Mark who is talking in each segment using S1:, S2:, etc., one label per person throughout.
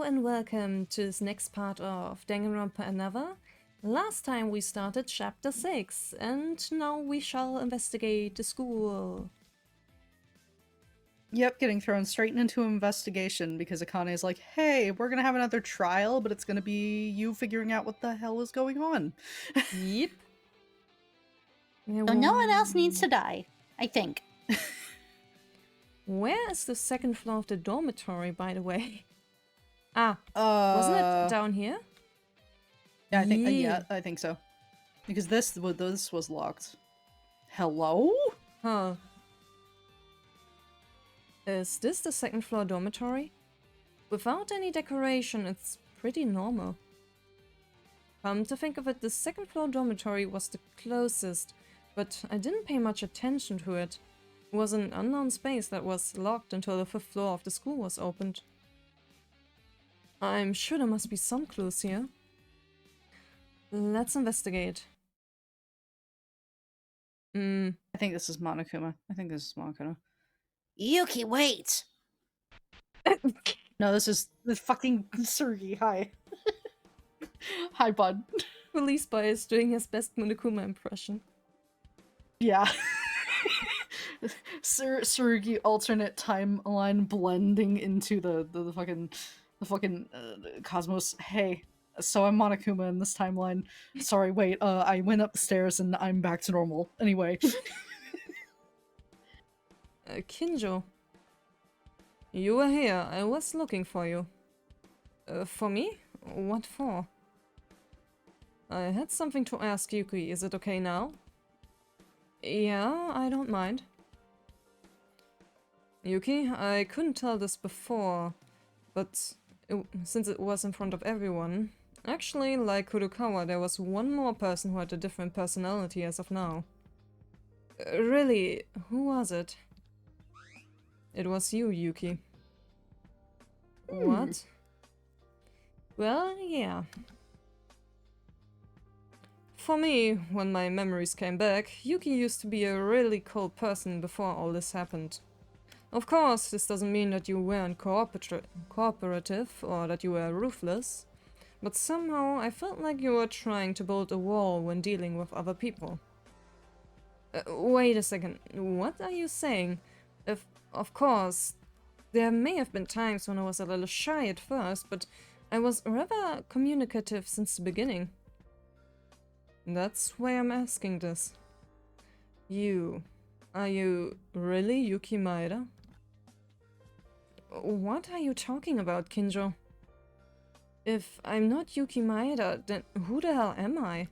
S1: and welcome to this next part of Danganronpa Another. Last time we started chapter 6, and now we shall investigate the school.
S2: Yep, getting thrown straight into investigation because Akane's like, hey, we're gonna have another trial, but it's gonna be you figuring out what the hell is going on.
S1: Yep.
S3: So no one else needs to die, I think.
S1: Where is the second floor of the dormitory, by the way? Ah, wasn't it down here?
S2: Yeah, I think so. Because this was locked. Hello?
S1: Huh. Is this the second floor dormitory? Without any decoration, it's pretty normal. Come to think of it, the second floor dormitory was the closest, but I didn't pay much attention to it. It was an unknown space that was locked until the fifth floor of the school was opened. I'm sure there must be some clues here. Let's investigate.
S2: I think this is Monokuma.
S3: Yuki, wait!
S2: No, this is the fucking Sergi. Hi. Hi, bud.
S1: Police Boy is doing his best Monokuma impression.
S2: Yeah. Sergi alternate timeline blending into the fucking cosmos. Hey, so I'm Monokuma in this timeline. Sorry, wait, I went up the stairs and I'm back to normal. Anyway.
S1: Kinjo. You were here. I was looking for you. For me? What for? I had something to ask Yuki. Is it okay now? Yeah, I don't mind. Yuki, I couldn't tell this before, but since it was in front of everyone, actually, like Kurokawa, there was one more person who had a different personality as of now. Really, who was it? It was you, Yuki. What? Well, yeah. For me, when my memories came back, Yuki used to be a really cold person before all this happened. Of course, this doesn't mean that you weren't cooperative or that you were ruthless, but somehow I felt like you were trying to build a wall when dealing with other people. Wait a second, what are you saying? Of course, there may have been times when I was a little shy at first, but I was rather communicative since the beginning. That's why I'm asking this. Are you really Yuki Maeda? What are you talking about, Kinjo? If I'm not Yuki Maeda, then who the hell am I?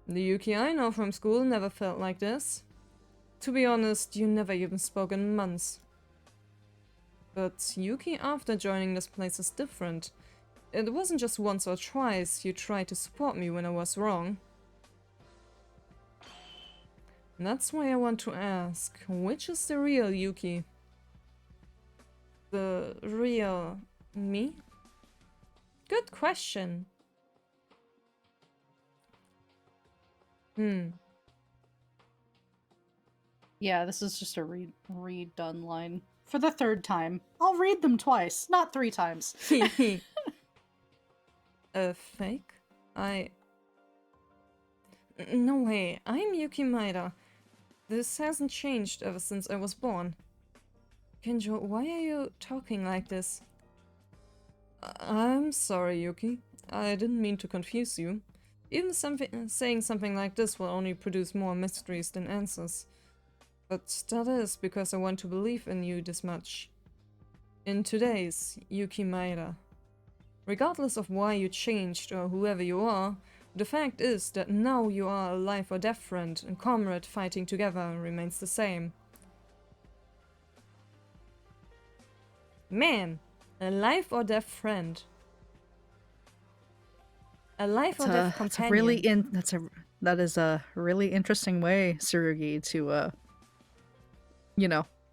S1: The Yuki I know from school never felt like this. To be honest, you never even spoke in months. But Yuki after joining this place is different. It wasn't just once or twice you tried to support me when I was wrong. That's why I want to ask, which is the real Yuki? The real me? Good question.
S2: Yeah, this is just a redone line. For the third time. I'll read them twice, not 3 times.
S1: Fake? No way, I'm Yuki Maeda. This hasn't changed ever since I was born. Kinjo, why are you talking like this? I'm sorry, Yuki. I didn't mean to confuse you. Even saying something like this will only produce more mysteries than answers. But that is because I want to believe in you this much. In today's Yuki Maeda. Regardless of why you changed or whoever you are, the fact is that now you are a life or death friend and comrade fighting together remains the same. Man, a life or death friend. A life or death companion.
S2: That is a really interesting way, Tsurugi, to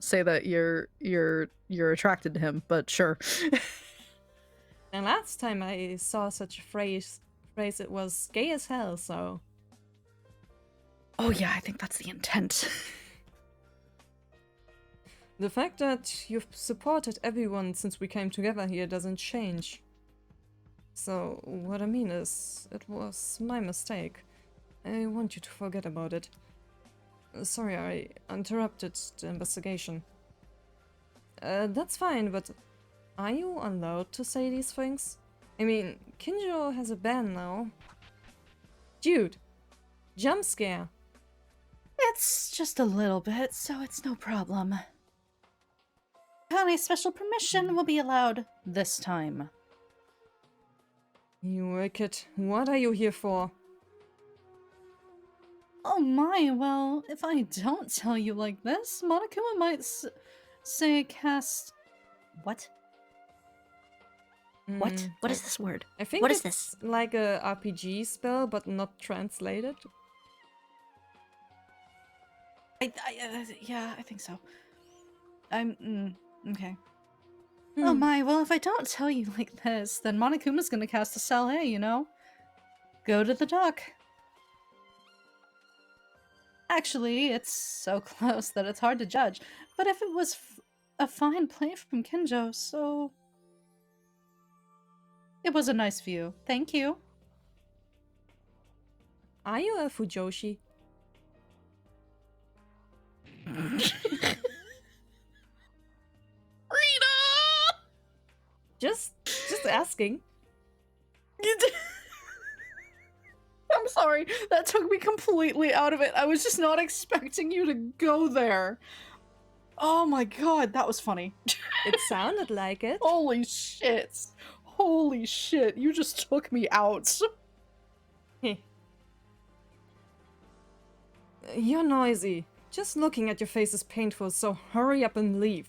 S2: say that you're attracted to him, but sure.
S1: And last time I saw such a phrase it was gay as hell, so...
S2: Oh yeah, I think that's the intent.
S1: The fact that you've supported everyone since we came together here doesn't change. So, what I mean is, it was my mistake. I want you to forget about it. Sorry, I interrupted the investigation. That's fine, but are you allowed to say these things? I mean, Kinjo has a ban now. Dude, jump scare.
S2: It's just a little bit, so it's no problem. Akane's special permission will be allowed this time.
S1: You wicked. What are you here for?
S2: Oh my, well, if I don't tell you like this, Monokuma might say cast... What? What? What is this word?
S1: I think
S2: What
S1: it's
S2: is this?
S1: like a RPG spell, but not translated.
S2: Yeah, I think so. Okay. Oh my, well, if I don't tell you like this, then Monokuma's gonna cast a Saleh, you know? Go to the dock. Actually, it's so close that it's hard to judge, but if it was a fine play from Kinjo, so... It was a nice view. Thank you.
S1: Are you a Fujoshi?
S2: Rina!
S1: Just asking.
S2: I'm sorry, that took me completely out of it. I was just not expecting you to go there. Oh my god, that was funny.
S1: It sounded like it.
S2: Holy shit. Holy shit, you just took me out.
S1: You're noisy. Just looking at your face is painful, so hurry up and leave.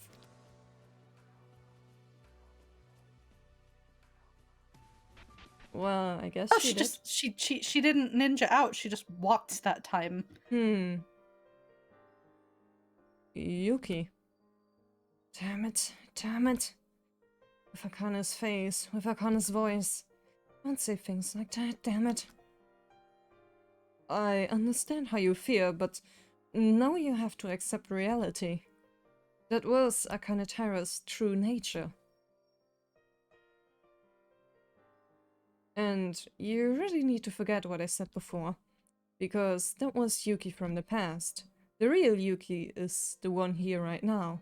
S1: Well, I guess
S2: Oh,
S1: she did.
S2: she didn't ninja out, she just walked that time.
S1: Yuki. Damn it, damn it. With Akane's face, with Akane's voice. Don't say things like that, damn it. I understand how you fear, but now you have to accept reality. That was Akane Tara's true nature. And you really need to forget what I said before, because that was Yuki from the past. The real Yuki is the one here right now.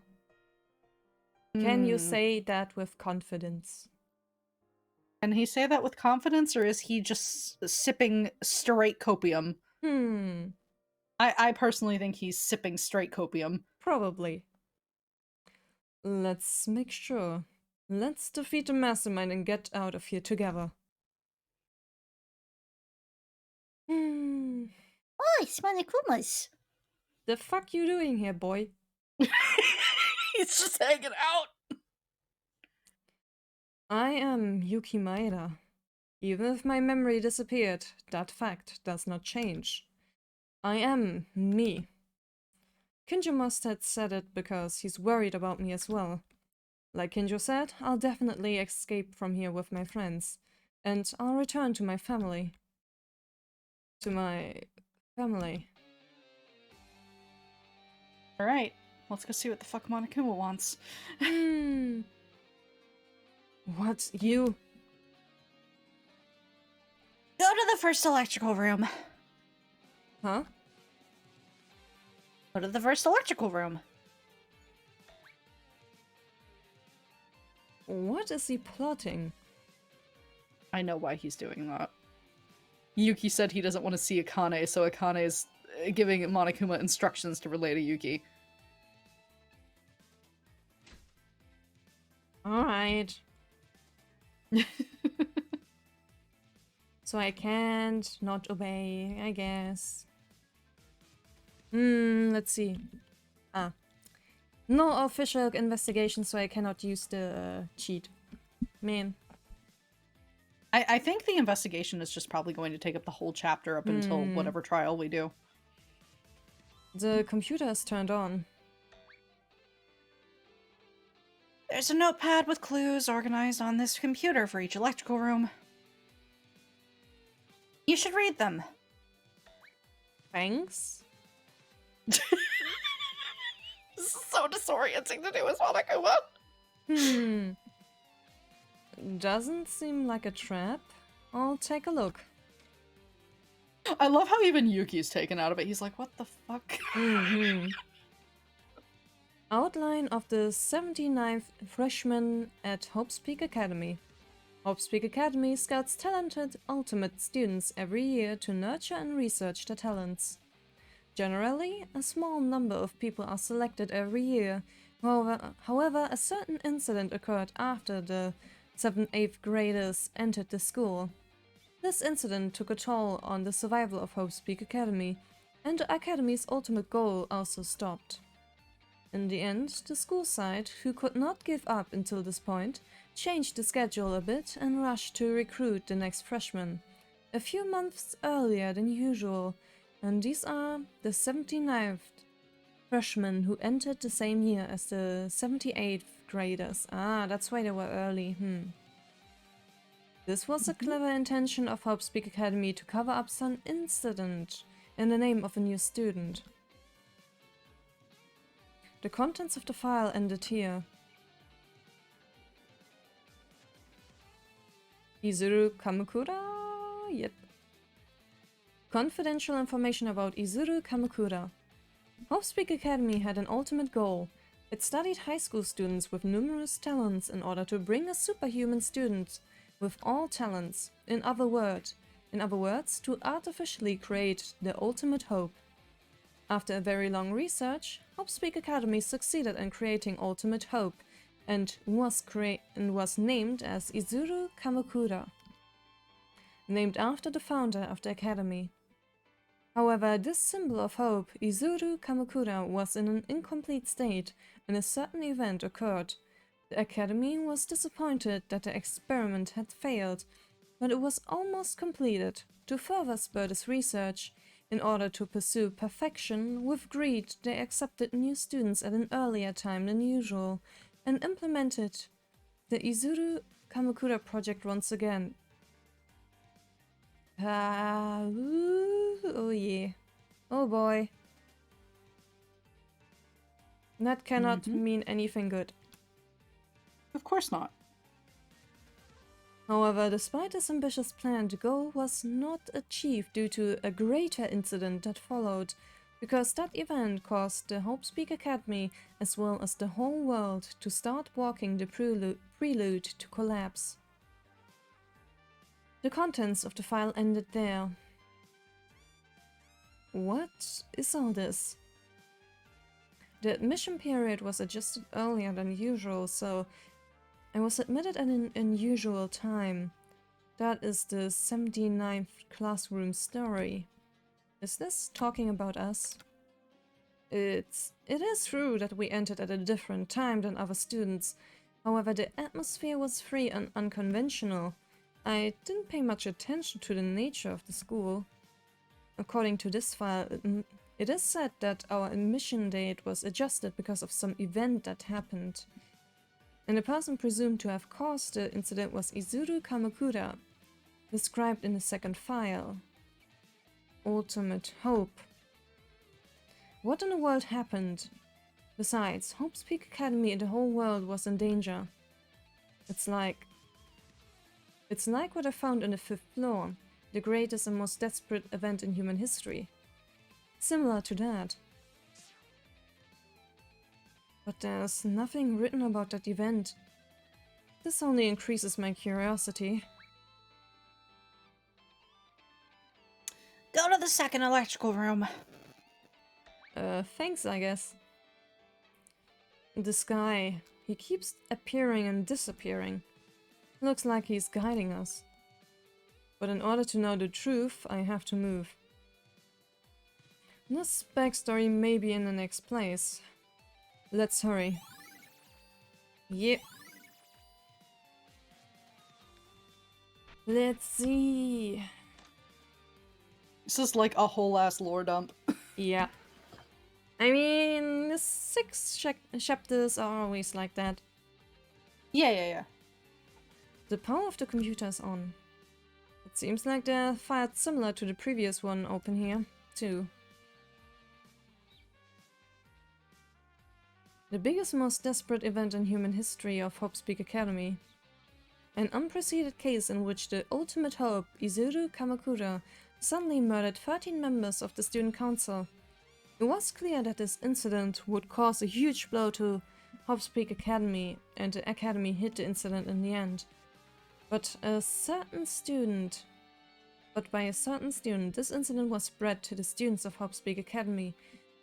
S1: Can you say that with confidence?
S2: Can he say that with confidence, or is he just sipping straight copium? I personally think he's sipping straight copium.
S1: Probably. Let's make sure. Let's defeat the mastermind and get out of here together.
S3: Oh, it's Monokuma's.
S1: The fuck you doing here, boy?
S2: He's just hanging out.
S1: I am Yuki Maeda. Even if my memory disappeared, that fact does not change. I am me. Kinjo must have said it because he's worried about me as well. Like Kinjo said, I'll definitely escape from here with my friends, and I'll return to my family. To my family.
S2: Alright, let's go see what the fuck Monokuma wants.
S1: What? You?
S2: Go to the first electrical room.
S1: Huh?
S2: Go to the first electrical room.
S1: What is he plotting?
S2: I know why he's doing that. Yuki said he doesn't want to see Akane, so Akane is giving Monokuma instructions to relay to Yuki.
S1: Alright. So I can't not obey, I guess. Let's see. No official investigation, so I cannot use the cheat. Man.
S2: I think the investigation is just probably going to take up the whole chapter up until whatever trial we do.
S1: The computer is turned on.
S2: There's a notepad with clues organized on this computer for each electrical room. You should read them.
S1: Thanks.
S2: This is so disorienting to do as Monokuma.
S1: Doesn't seem like a trap. I'll take a look.
S2: I love how even Yuki's taken out of it. He's like, what the fuck?
S1: Outline of the 79th freshman at Hope's Peak Academy. Hope's Peak Academy scouts talented ultimate students every year to nurture and research their talents. Generally, a small number of people are selected every year. However, a certain incident occurred after the 7th and 8th graders entered the school. This incident took a toll on the survival of Hope's Peak Academy, and the Academy's ultimate goal also stopped. In the end, the school side, who could not give up until this point, changed the schedule a bit and rushed to recruit the next freshmen, a few months earlier than usual, and these are the 79th freshmen who entered the same year as the 78th graders. Ah, that's why they were early, This was a clever intention of Hope's Peak Academy to cover up some incident in the name of a new student. The contents of the file ended here. Izuru Kamakura? Yep. Confidential information about Izuru Kamakura. Hope's Peak Academy had an ultimate goal. It studied high school students with numerous talents in order to bring a superhuman student with all talents, in other words, to artificially create the ultimate Hope. After a very long research, Hope's Peak Academy succeeded in creating Ultimate Hope and was named as Izuru Kamakura, named after the founder of the academy. However, this symbol of hope, Izuru Kamakura, was in an incomplete state and a certain event occurred. The academy was disappointed that the experiment had failed, but it was almost completed. To further spur this research, in order to pursue perfection, with greed they accepted new students at an earlier time than usual and implemented the Izuru Kamakura project once again. Oh yeah. Oh boy. That cannot mean anything good.
S2: Of course not.
S1: However, despite this ambitious plan, the goal was not achieved due to a greater incident that followed, because that event caused the Hope's Peak Academy, as well as the whole world, to start walking the prelude to collapse. The contents of the file ended there. What is all this? The admission period was adjusted earlier than usual, so I was admitted at an unusual time. That is the 79th classroom story. Is this talking about us? It is true that we entered at a different time than other students. However, the atmosphere was free and unconventional. I didn't pay much attention to the nature of the school. According to this file, it is said that our admission date was adjusted because of some event that happened. And the person presumed to have caused the incident was Izuru Kamakura, described in the second file. Ultimate Hope. What in the world happened? Besides, Hope's Peak Academy and the whole world was in danger. It's like what I found on the 5th floor, the greatest and most desperate event in human history. Similar to that. But there's nothing written about that event. This only increases my curiosity.
S3: Go to the second electrical room.
S1: Thanks, I guess. This guy, he keeps appearing and disappearing. Looks like he's guiding us. But in order to know the truth, I have to move. This backstory may be in the next place. Let's hurry. Yep. Let's see.
S2: This is like a whole ass lore dump.
S1: Yeah. I mean, the 6 chapters are always like that.
S2: Yeah.
S1: The power of the computer is on. It seems like the file similar to the previous one open here, too. The biggest, most desperate event in human history of Hope's Peak Academy. An unprecedented case in which the ultimate hope, Izuru Kamakura, suddenly murdered 13 members of the student council. It was clear that this incident would cause a huge blow to Hope's Peak Academy, and the academy hid the incident in the end. But by a certain student, this incident was spread to the students of Hope's Peak Academy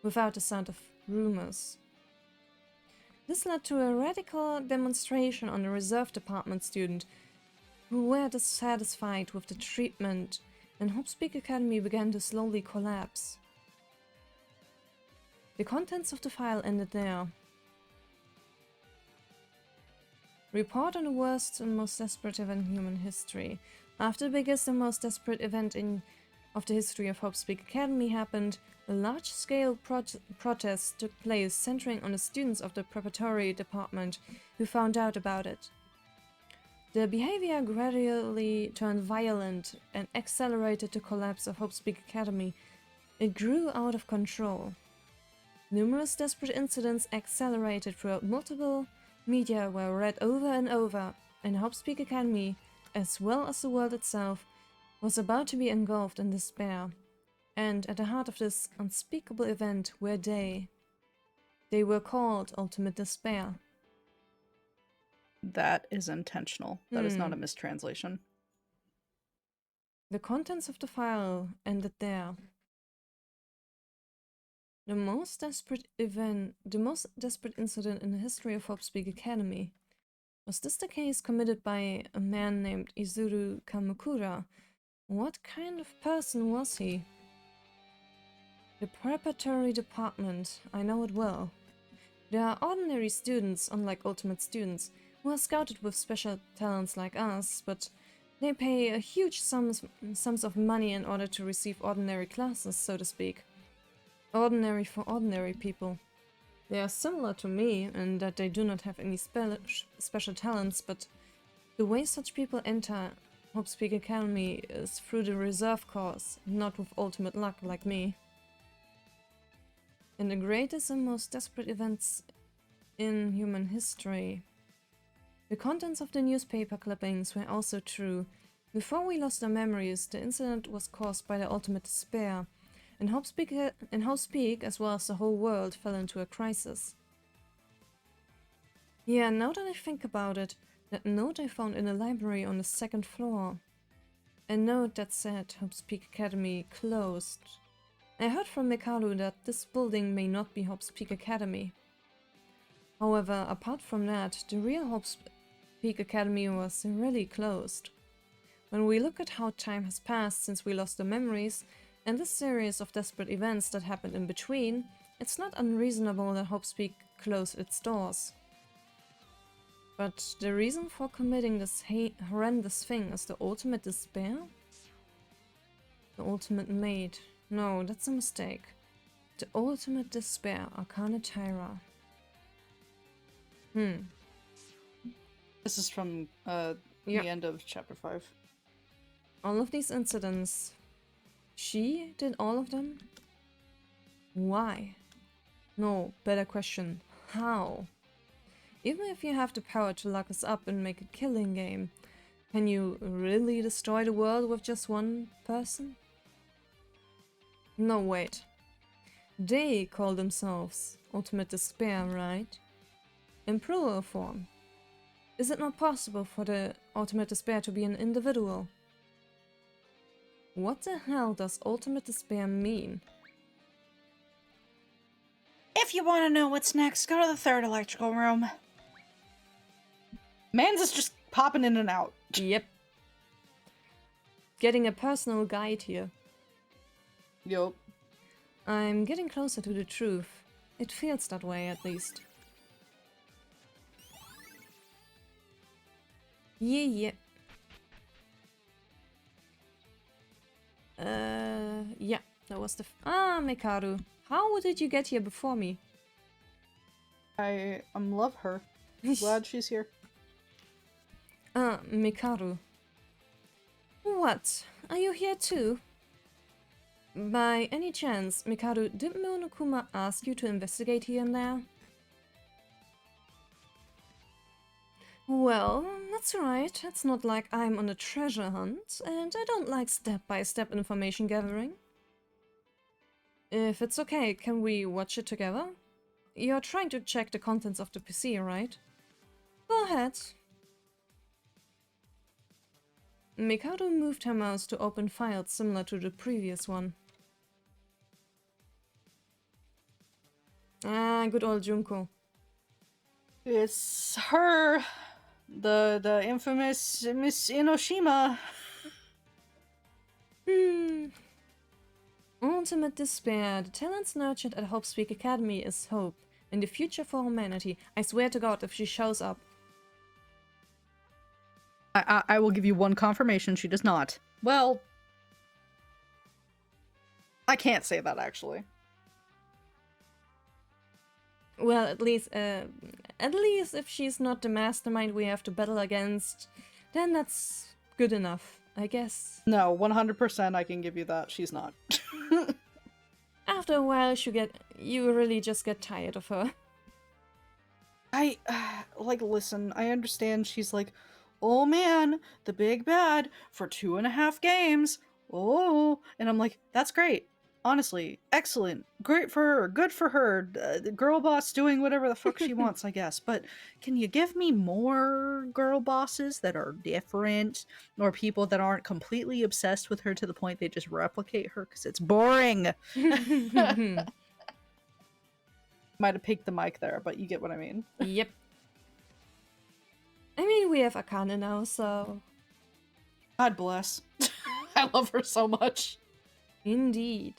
S1: without the sound of rumors. This led to a radical demonstration on the reserve department student who were dissatisfied with the treatment, and Hope's Peak Academy began to slowly collapse. The contents of the file ended there. Report on the worst and most desperate event in human history. After the biggest and most desperate event of the history of Hope's Peak Academy happened, a large-scale protest took place centering on the students of the preparatory department who found out about it. The behavior gradually turned violent and accelerated the collapse of Hope's Peak Academy. It grew out of control. Numerous desperate incidents accelerated throughout multiple media were read over and over, and Hope's Peak Academy, as well as the world itself, was about to be engulfed in despair. And at the heart of this unspeakable event were they. They were called Ultimate Despair.
S2: That is intentional. That is not a mistranslation.
S1: The contents of the file ended there. The most desperate incident in the history of Hope's Peak Academy. Was this the case committed by a man named Izuru Kamakura? What kind of person was he? The preparatory department, I know it well. There are ordinary students, unlike ultimate students, who are scouted with special talents like us, but they pay a huge sums of money in order to receive ordinary classes, so to speak. Ordinary for ordinary people. They are similar to me in that they do not have any special talents, but the way such people enter Hope's Peak Academy is through the reserve course, not with ultimate luck like me. In the greatest and most desperate events in human history. The contents of the newspaper clippings were also true. Before we lost our memories, the incident was caused by the ultimate despair, and Hope's Peak, as well as the whole world, fell into a crisis. Yeah, now that I think about it, that note I found in the library on the second floor. A note that said Hope's Peak Academy closed. I heard from Mikaru that this building may not be Hope's Peak Academy. However, apart from that, the real Hope's Peak Academy was really closed. When we look at how time has passed since we lost the memories, and this series of desperate events that happened in between, it's not unreasonable that Hope's Peak closed its doors. But the reason for committing this horrendous thing is the ultimate despair? The ultimate maid. No, that's a mistake. The ultimate despair, Arcana Tyra.
S2: This is from the end of chapter 5.
S1: All of these incidents, she did all of them? Why? No, better question. How? Even if you have the power to lock us up and make a killing game, can you really destroy the world with just one person? No, wait. They call themselves Ultimate Despair, right? In plural form. Is it not possible for the Ultimate Despair to be an individual? What the hell does Ultimate Despair mean?
S3: If you want to know what's next, go to the third electrical room.
S2: Mans is just popping in and out.
S1: Yep. Getting a personal guide here.
S2: Yup.
S1: I'm getting closer to the truth. It feels that way, at least. Yeah. Yeah, that was the Mikaru. How did you get here before me?
S2: I love her. Glad she's here.
S1: Mikaru. What? Are you here too? By any chance, Mikaru, did Monokuma ask you to investigate here and there? Well, that's right. It's not like I'm on a treasure hunt, and I don't like step-by-step information gathering. If it's okay, can we watch it together? You're trying to check the contents of the PC, right? Go ahead. Mikado moved her mouse to open files similar to the previous one. Ah, good old Junko.
S2: It's her, the infamous Miss Inoshima.
S1: Ultimate despair. The talents nurtured at Hope Speak Academy is hope. In the future for humanity. I swear to God, if she shows up.
S2: I will give you one confirmation, she does not. Well, I can't say that, actually.
S1: Well, at least if she's not the mastermind we have to battle against, then that's good enough, I guess.
S2: No, 100% I can give you that. She's not.
S1: After a while, you really just get tired of her.
S2: Listen, I understand she's like, oh man, the big bad for 2.5 games. Oh, and I'm like, that's great. Honestly, excellent. Great for her. Good for her. The girl boss doing whatever the fuck she wants, I guess. But can you give me more girl bosses that are different? Or people that aren't completely obsessed with her to the point they just replicate her? Because it's boring. Might have picked the mic there, but you get what I mean.
S1: Yep. I mean, we have Akane now, so...
S2: God bless. I love her so much.
S1: Indeed.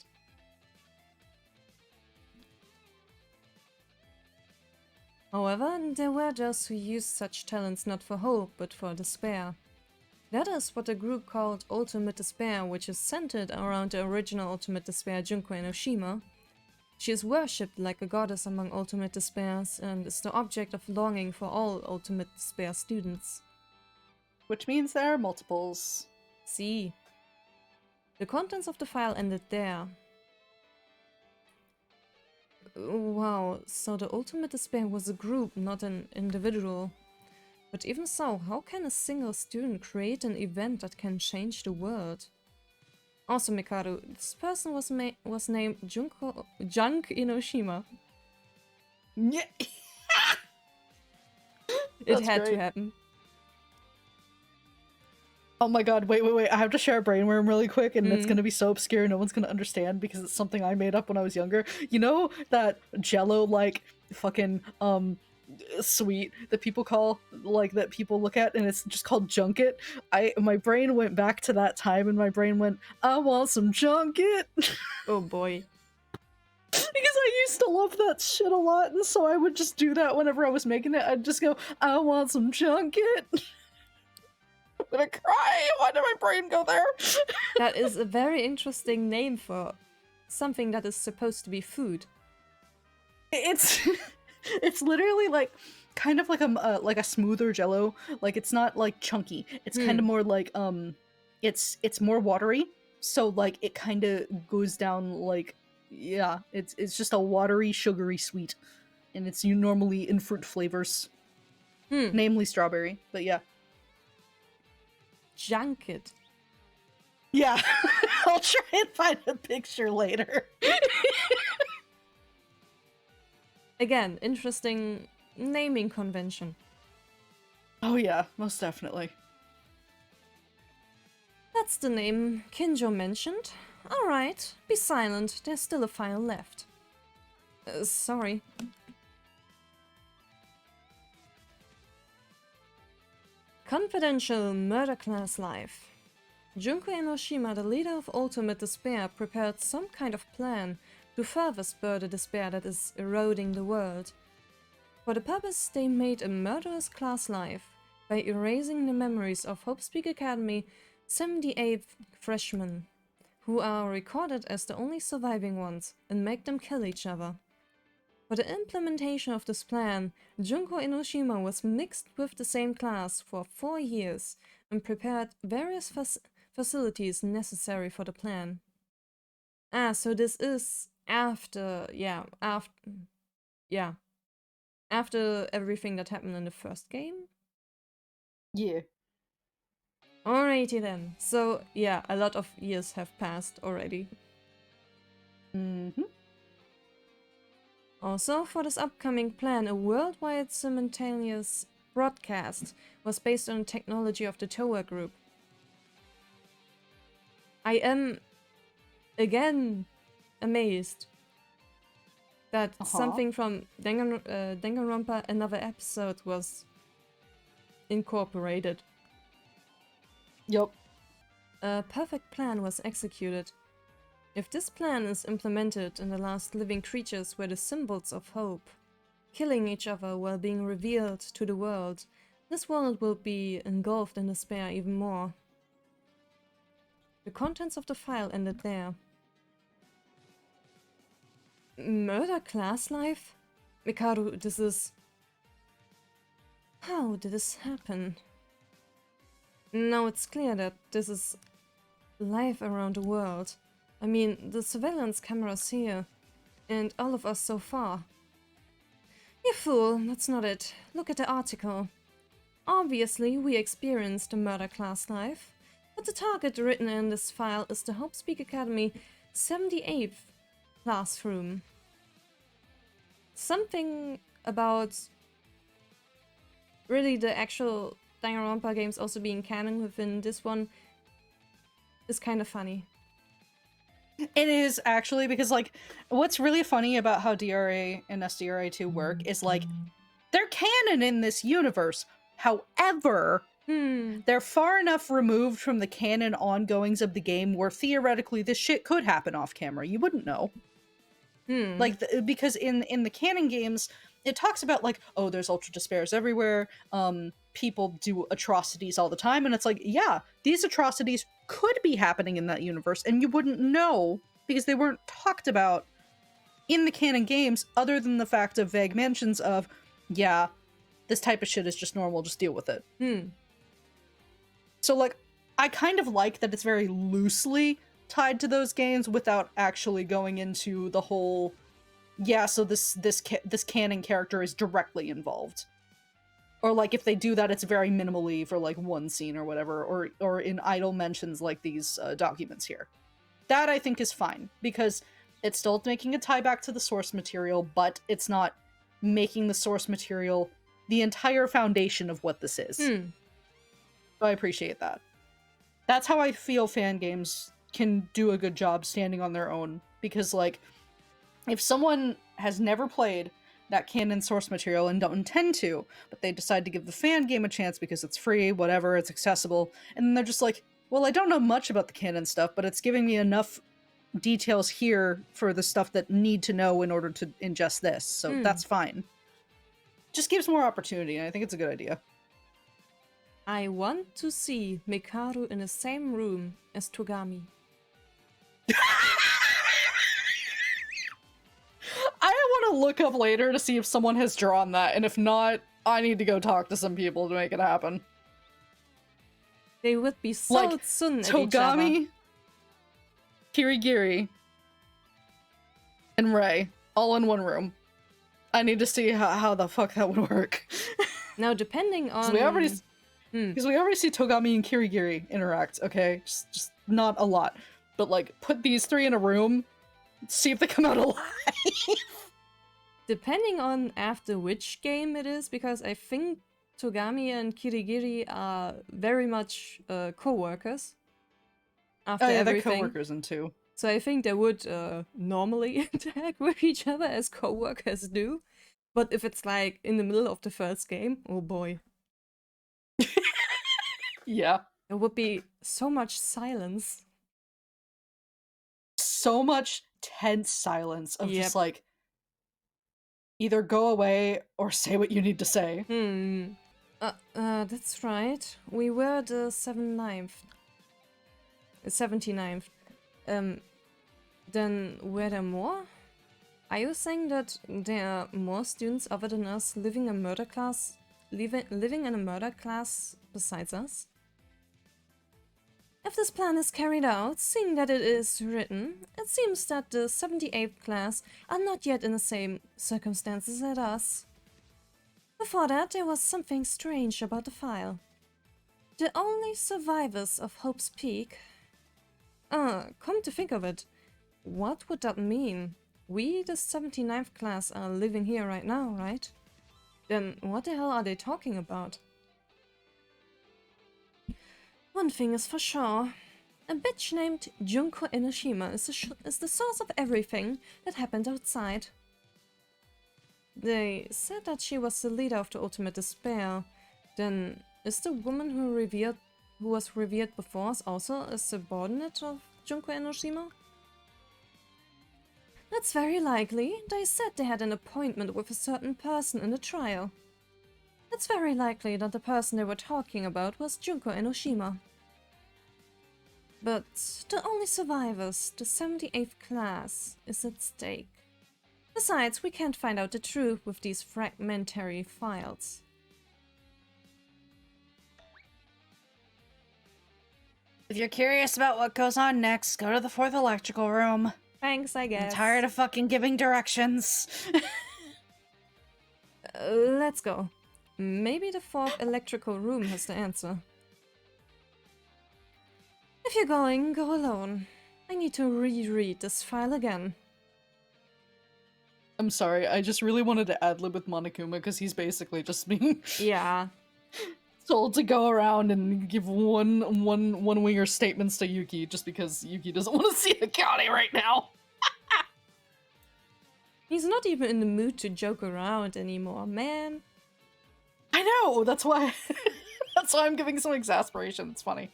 S1: However, there were those who used such talents not for hope, but for despair. That is what a group called Ultimate Despair, which is centered around the original Ultimate Despair Junko Enoshima. She is worshipped like a goddess among Ultimate Despairs, and is the object of longing for all Ultimate Despair students.
S2: Which means there are multiples.
S1: See. The contents of the file ended there. Wow, so the Ultimate Despair was a group, not an individual. But even so, how can a single student create an event that can change the world? Also, Mikado, this person was named Junk Enoshima.
S2: Yeah.
S1: It had
S2: great.
S1: to happen.
S2: Oh my god, wait. I have to share a brainworm really quick, and it's gonna be so obscure no one's gonna understand because it's something I made up when I was younger. You know that Jello-like fucking, sweet that people call, like, that people look at, and it's just called junket? My brain went back to that time, and my brain went, I want some junket!
S1: Oh boy.
S2: Because I used to love that shit a lot, and so I would just do that whenever I was making it. I'd just go, I want some junket! I'm gonna cry! Why did my brain go there?
S1: That is a very interesting name for something that is supposed to be food.
S2: It's it's literally like kind of like a smoother Jello. Like, it's not like chunky. It's kind of more like it's more watery. So like it kind of goes down like, yeah, it's just a watery, sugary sweet, and it's normally in fruit flavors, namely strawberry. But yeah.
S1: Junket.
S2: Yeah, I'll try and find a picture later.
S1: Again, interesting naming convention.
S2: Oh yeah, most definitely.
S1: That's the name Kinjo mentioned. Alright, be silent, there's still a file left. Sorry. Confidential Murder Class Life. Junko Enoshima, the leader of Ultimate Despair, prepared some kind of plan to further spur the despair that is eroding the world. For the purpose, they made a murderous class life by erasing the memories of Hope Speak Academy 78th freshmen, who are recorded as the only surviving ones, and make them kill each other. For the implementation of this plan, Junko Enoshima was mixed with the same class for 4 years and prepared various facilities necessary for the plan. Ah, so this is after everything that happened in the first game?
S2: Yeah.
S1: Alrighty then. So, yeah, a lot of years have passed already.
S2: Mm-hmm.
S1: Also, for this upcoming plan, a worldwide simultaneous broadcast was based on technology of the Towa Group. I am, again, amazed that something from Danganronpa Another Episode was incorporated.
S2: Yup.
S1: A perfect plan was executed. If this plan is implemented and the last living creatures were the symbols of hope, killing each other while being revealed to the world, this world will be engulfed in despair even more. The contents of the file ended there. Murder class life? Mikharu, this is... How did this happen? Now it's clear that this is life around the world. I mean, the surveillance cameras here, and all of us so far. You fool, that's not it. Look at the article. Obviously, we experienced a murder class life, but the target written in this file is the Hope Speak Academy 78th classroom. Something about really the actual Danganronpa games also being canon within this one is kind of funny.
S2: It is actually, because like what's really funny about how DRA and SDRA2 work is like they're canon in this universe. However, they're far enough removed from the canon ongoings of the game where theoretically this shit could happen off camera. You wouldn't know. Like because in the canon games it talks about like, oh, there's ultra despairs everywhere, people do atrocities all the time, and it's like, yeah, these atrocities could be happening in that universe and you wouldn't know because they weren't talked about in the canon games, other than the fact of vague mentions of, yeah, this type of shit is just normal, just deal with it. So like, I kind of like that it's very loosely tied to those games without actually going into the whole, yeah, so this canon character is directly involved. Or like if they do that, it's very minimally for like one scene or whatever, or in idle mentions like these documents here. That I think is fine, because it's still making a tie back to the source material, but it's not making the source material the entire foundation of what this is. So I appreciate that. That's how I feel fan games can do a good job standing on their own, because like, if someone has never played that canon source material and don't intend to, but they decide to give the fan game a chance because it's free, whatever, it's accessible, and then they're just like, well, I don't know much about the canon stuff, but it's giving me enough details here for the stuff that need to know in order to ingest this, so that's fine. Just gives more opportunity, and I think it's a good idea.
S1: I want to see Mikharu in the same room as Togami.
S2: I want to look up later to see if someone has drawn that, and if not, I need to go talk to some people to make it happen.
S1: They would be so
S2: like,
S1: tsun at each other.
S2: Togami, Kirigiri, and Rei, all in one room. I need to see how the fuck that would work.
S1: Now, depending on...
S2: Because we already see Togami and Kirigiri interact, okay? Just not a lot. But like, put these three in a room, see if they come out alive.
S1: Depending on after which game it is, because I think Togami and Kirigiri are very much co-workers. After everything.
S2: They're co-workers in 2.
S1: So I think they would normally interact with each other as co-workers do. But if it's like in the middle of the first game, oh boy.
S2: Yeah.
S1: There would be so much silence.
S2: So much tense silence of just like, either go away or say what you need to say.
S1: That's right. We were the 79th. Then were there more? Are you saying that there are more students other than us living in a murder class besides us? If this plan is carried out, seeing that it is written, it seems that the 78th class are not yet in the same circumstances as us. Before that, there was something strange about the file. The only survivors of Hope's Peak? Come to think of it, what would that mean? We, the 79th class, are living here right now, right? Then what the hell are they talking about? One thing is for sure. A bitch named Junko Enoshima is the source of everything that happened outside. They said that she was the leader of the Ultimate Despair. Then is the woman who was revered before us also a subordinate of Junko Enoshima? That's very likely. They said they had an appointment with a certain person in the trial. It's very likely that the person they were talking about was Junko Enoshima. But the only survivors, the 78th class, is at stake. Besides, we can't find out the truth with these fragmentary files.
S2: If you're curious about what goes on next, go to the 4th electrical room.
S1: Thanks, I guess.
S2: I'm tired of fucking giving directions.
S1: Let's go. Maybe the 4th electrical room has the answer. If you're going, go alone. I need to reread this file again.
S2: I'm sorry, I just really wanted to ad-lib with Monokuma because he's basically just being
S1: Yeah.
S2: told to go around and give one-winger statements to Yuki just because Yuki doesn't want to see the county right now.
S1: He's not even in the mood to joke around anymore, man.
S2: I know, that's why that's why I'm giving some exasperation. It's funny.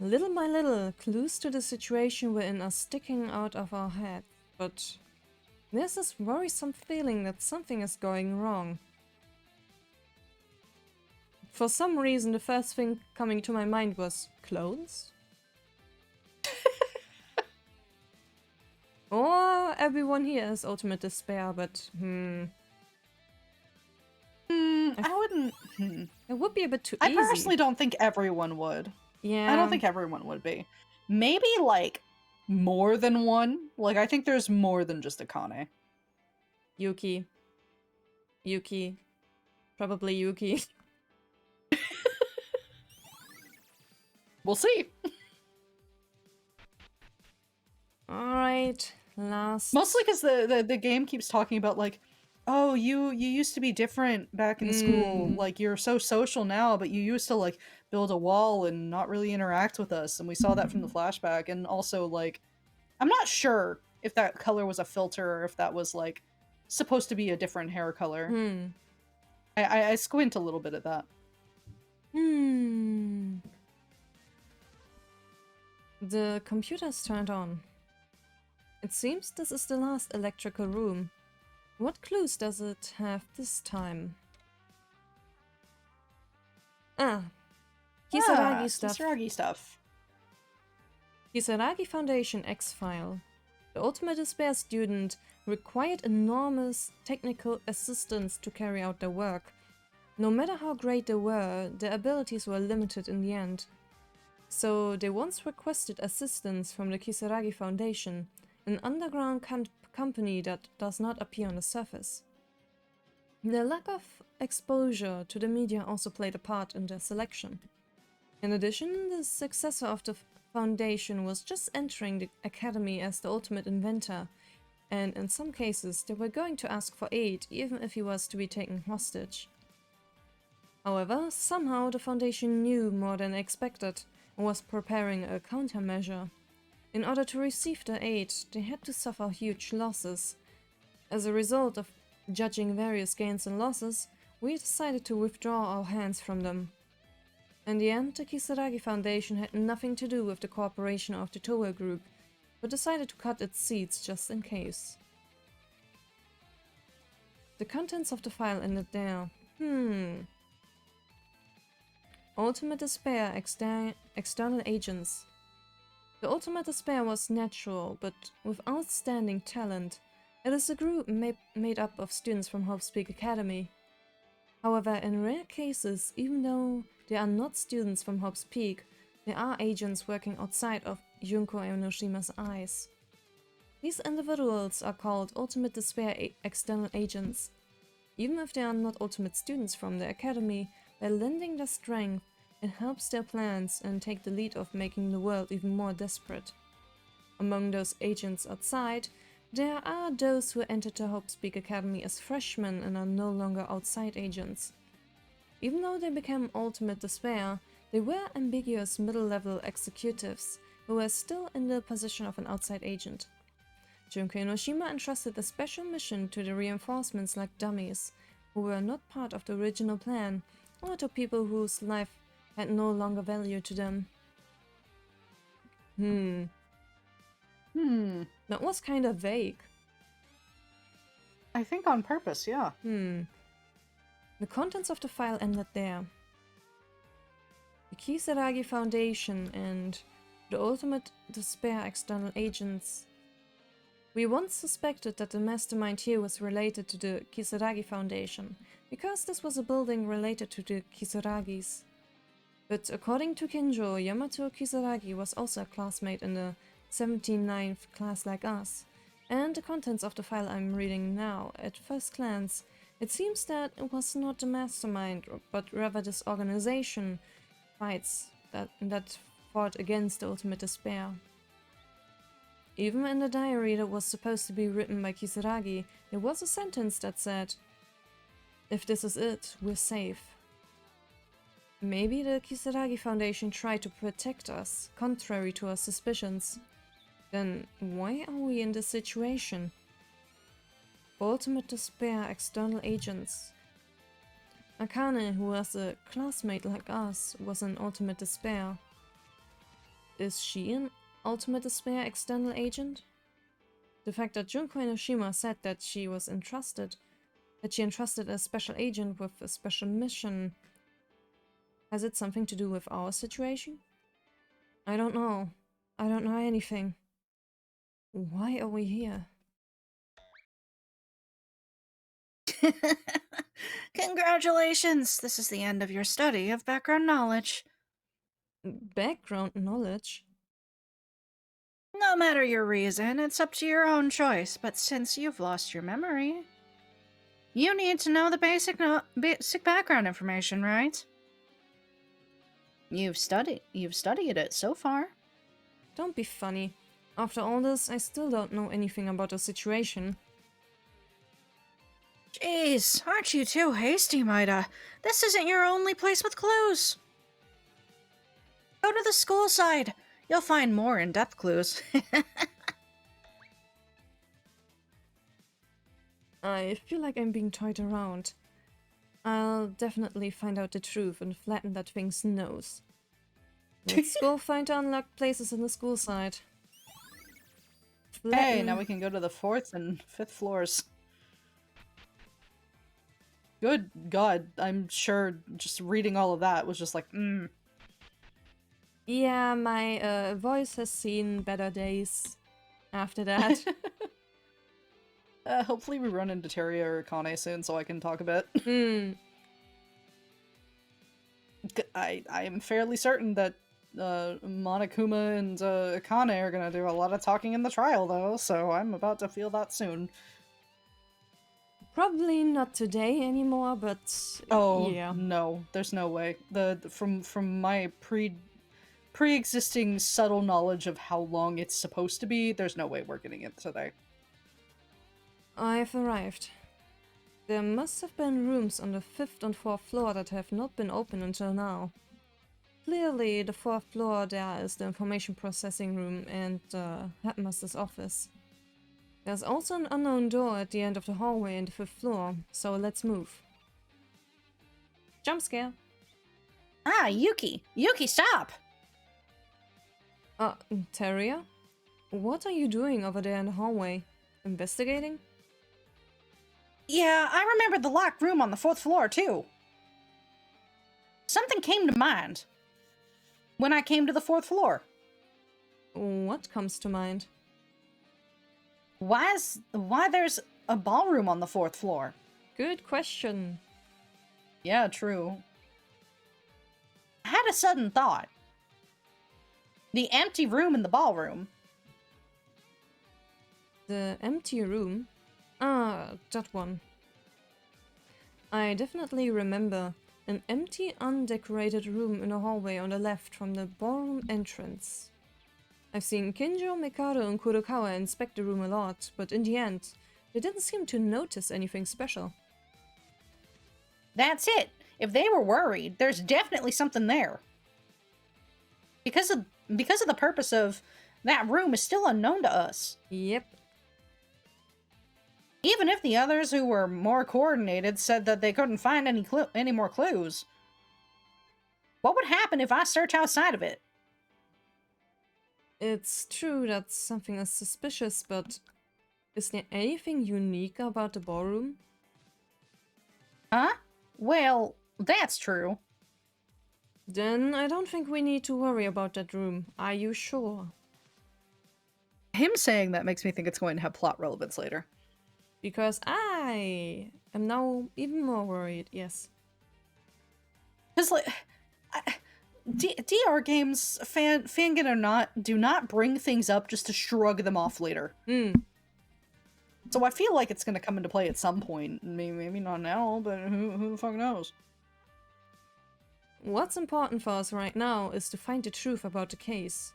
S1: Little by little, clues to the situation we're in are sticking out of our heads, but there's this worrisome feeling that something is going wrong. For some reason, the first thing coming to my mind was clones? Or everyone here has Ultimate Despair, but
S2: I wouldn't...
S1: it would be a bit too
S2: I
S1: easy.
S2: personally don't think everyone would.
S1: Yeah.
S2: I don't think everyone would be. Maybe, like, more than one. Like, I think there's more than just Akane.
S1: Yuki. Probably Yuki.
S2: We'll see.
S1: Alright, last...
S2: Mostly because the game keeps talking about, like, oh, you used to be different back in school. Like, you're so social now, but you used to, like, build a wall and not really interact with us. And we saw that from the flashback. And also, like, I'm not sure if that color was a filter or if that was, like, supposed to be a different hair color. I squint a little bit at that.
S1: The computer's turned on. It seems this is the last electrical room. What clues does it have this time? Kisaragi stuff.
S2: Kisaragi stuff.
S1: Kisaragi Foundation X-File. The Ultimate Despair student required enormous technical assistance to carry out their work. No matter how great they were, their abilities were limited in the end. So they once requested assistance from the Kisaragi Foundation, an underground company that does not appear on the surface. The lack of exposure to the media also played a part in their selection. In addition, the successor of the Foundation was just entering the academy as the ultimate inventor, and in some cases they were going to ask for aid even if he was to be taken hostage. However, somehow the Foundation knew more than expected and was preparing a countermeasure. In order to receive the aid, they had to suffer huge losses. As a result of judging various gains and losses, we decided to withdraw our hands from them. In the end, the Kisaragi Foundation had nothing to do with the cooperation of the Toei group, but decided to cut its seats just in case. The contents of the file ended there. Ultimate Despair external agents. The Ultimate Despair was natural, but with outstanding talent. It is a group made up of students from Hope's Peak Academy. However, in rare cases, even though they are not students from Hope's Peak, they are agents working outside of Junko Enoshima's eyes. These individuals are called Ultimate Despair external agents. Even if they are not ultimate students from the academy, by lending their strength, it helps their plans and take the lead of making the world even more desperate. Among those agents outside, there are those who entered the Hope Speak Academy as freshmen and are no longer outside agents. Even though they became Ultimate Despair, they were ambiguous middle-level executives who were still in the position of an outside agent. Junko Enoshima entrusted a special mission to the reinforcements like dummies, who were not part of the original plan, or to people whose life had no longer value to them. That was kinda vague.
S2: I think on purpose, yeah.
S1: The contents of the file ended there. The Kisaragi Foundation and the Ultimate Despair external agents. We once suspected that the mastermind here was related to the Kisaragi Foundation, because this was a building related to the Kisaragis. But according to Kinjo, Yamato Kisaragi was also a classmate in the 79th class like us, and the contents of the file I'm reading now, at first glance, it seems that it was not the mastermind, but rather this organization that fought against the Ultimate Despair. Even in the diary that was supposed to be written by Kisaragi, there was a sentence that said, "If this is it, we're safe." Maybe the Kisaragi Foundation tried to protect us, contrary to our suspicions. Then why are we in this situation? Ultimate Despair external agents. Akane, who was a classmate like us, was an Ultimate Despair. Is she an Ultimate Despair external agent? The fact that Junko Enoshima said that she entrusted a special agent with a special mission, has it something to do with our situation? I don't know. I don't know anything. Why are we here?
S4: Congratulations! This is the end of your study of background knowledge.
S1: Background knowledge?
S4: No matter your reason, it's up to your own choice, but since you've lost your memory, you need to know the basic background information, right? You've studied it so far.
S1: Don't be funny. After all this, I still don't know anything about the situation.
S4: Jeez, aren't you too hasty, Maida? This isn't your only place with clues. Go to the school side. You'll find more in-depth clues.
S1: I feel like I'm being toyed around. I'll definitely find out the truth and flatten that thing's nose. Let's go find the unlocked places in the school side.
S2: Hey, now we can go to the 4th and 5th floors. Good God, I'm sure just reading all of that was just like,
S1: Yeah, my voice has seen better days after that.
S2: Hopefully we run into Teria or Akane soon so I can talk a bit. I am fairly certain that Monokuma and Akane are gonna do a lot of talking in the trial, though, so I'm about to feel that soon.
S1: Probably not today anymore, but yeah.
S2: No, there's no way. From my pre-existing subtle knowledge of how long it's supposed to be, there's no way we're getting it today.
S1: I've arrived. There must have been rooms on the 5th and 4th floor that have not been open until now. Clearly, the 4th floor there is the information processing room and the headmaster's office. There's also an unknown door at the end of the hallway in the 5th floor, so let's move. Jump scare!
S4: Ah, Yuki! Yuki, stop!
S1: Teria? What are you doing over there in the hallway? Investigating?
S4: Yeah, I remember the locked room on the 4th floor, too. Something came to mind when I came to the 4th floor.
S1: What comes to mind?
S4: Why there's a ballroom on the 4th floor?
S1: Good question.
S2: Yeah, true.
S4: I had a sudden thought. The empty room in the ballroom.
S1: The empty room? Ah, that one. I definitely remember. An empty, undecorated room in a hallway on the left from the ballroom entrance. I've seen Kinjo, Mikado, and Kurokawa inspect the room a lot, but in the end, they didn't seem to notice anything special.
S4: That's it. If they were worried, there's definitely something there. Because of the purpose of that room is still unknown to us.
S1: Yep.
S4: Even if the others who were more coordinated said that they couldn't find any more clues. What would happen if I search outside of it?
S1: It's true that something is suspicious, but is there anything unique about the ballroom?
S4: Huh? Well, that's true.
S1: Then I don't think we need to worry about that room. Are you sure?
S2: Him saying that makes me think it's going to have plot relevance later.
S1: Because I am now even more worried, yes.
S2: Because, like, DR games, fangin or not, do not bring things up just to shrug them off later. So I feel like it's going to come into play at some point. Maybe not now, but who the fuck knows?
S1: What's important for us right now is to find the truth about the case.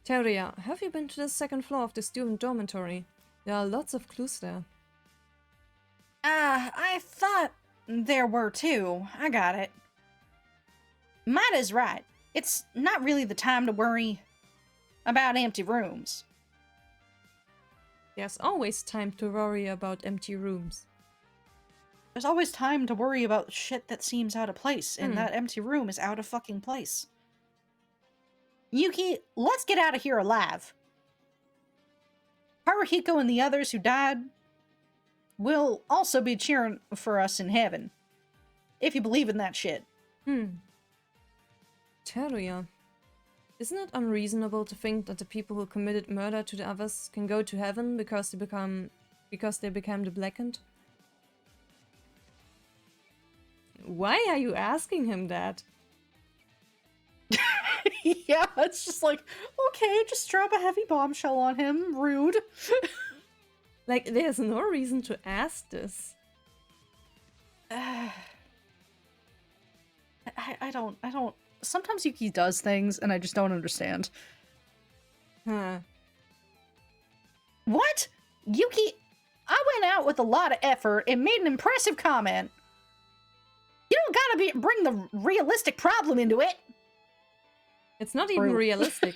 S1: Teria, have you been to the second floor of the student dormitory? There are lots of clues there.
S4: I thought there were too. I got it. Maida's right. It's not really the time to worry about empty rooms.
S1: There's always time to worry about empty rooms.
S2: There's always time to worry about shit that seems out of place, and that empty room is out of fucking place.
S4: Yuki, let's get out of here alive. Haruhiko and the others who died will also be cheering for us in heaven. If you believe in that shit.
S1: Teria, isn't it unreasonable to think that the people who committed murder to the others can go to heaven because they become the Blackened? Why are you asking him that?
S2: Yeah, it's just like, okay, just drop a heavy bombshell on him. Rude.
S1: Like, there's no reason to ask this.
S2: I don't. Sometimes Yuki does things, and I just don't understand.
S1: Huh.
S4: What? Yuki, I went out with a lot of effort and made an impressive comment. You don't gotta bring the realistic problem into it.
S1: It's not even realistic.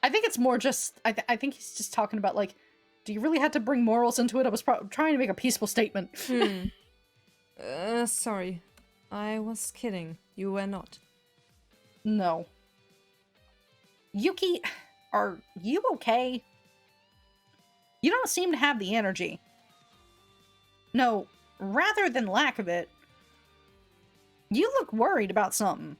S2: I think it's more just, I think he's just talking about, like, do you really have to bring morals into it? I was trying to make a peaceful statement.
S1: Sorry. I was kidding. You were not.
S2: No.
S4: Yuki, are you okay? You don't seem to have the energy. No, rather than lack of it, you look worried about something.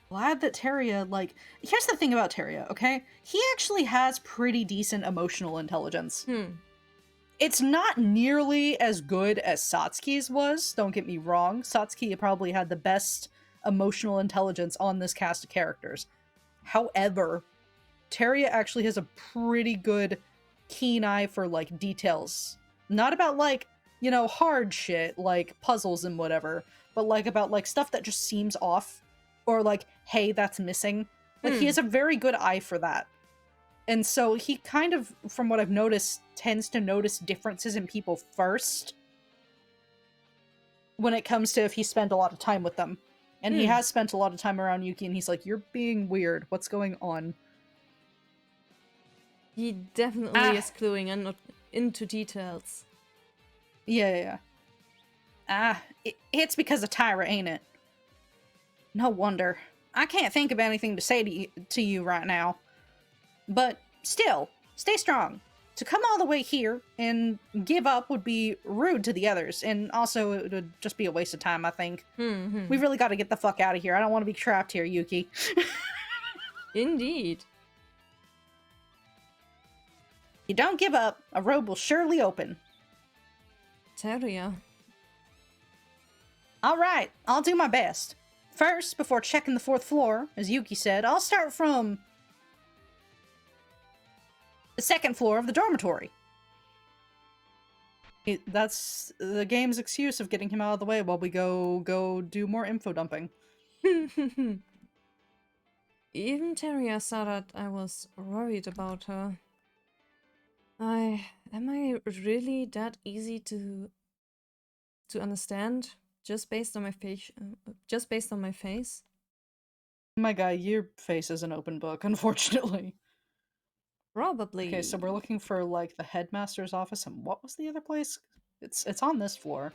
S2: Glad that Teria, like, here's the thing about Teria, okay? He actually has pretty decent emotional intelligence. It's not nearly as good as Satsuki's was, don't get me wrong. Satsuki probably had the best emotional intelligence on this cast of characters. However, Teria actually has a pretty good keen eye for, like, details. Not about, like, you know, hard shit, like puzzles and whatever, but, like, about, like, stuff that just seems off. Or, like, hey, that's missing. Like, he has a very good eye for that. And so he kind of, from what I've noticed, tends to notice differences in people first when it comes to if he spent a lot of time with them. And he has spent a lot of time around Yuki, and he's like, you're being weird. What's going on?
S1: He definitely is cluing into details.
S2: Yeah.
S4: It's because of Tyra, ain't it? No wonder. I can't think of anything to say to you right now. But still, stay strong. To come all the way here and give up would be rude to the others, and also it would just be a waste of time, I think. We really got to get the fuck out of here. I don't want to be trapped here, Yuki.
S1: Indeed.
S4: You don't give up, a road will surely open.
S1: Teria.
S4: Alright, I'll do my best. First, before checking the 4th floor, as Yuki said, I'll start from the 2nd floor of the dormitory.
S2: That's the game's excuse of getting him out of the way while we go do more info dumping.
S1: Even Teria saw that I was worried about her. Am I really that easy to understand just based on my face? Just based on my face?
S2: My guy, your face is an open book, unfortunately.
S1: Probably.
S2: Okay, so we're looking for like the headmaster's office, and what was the other place? It's on this floor.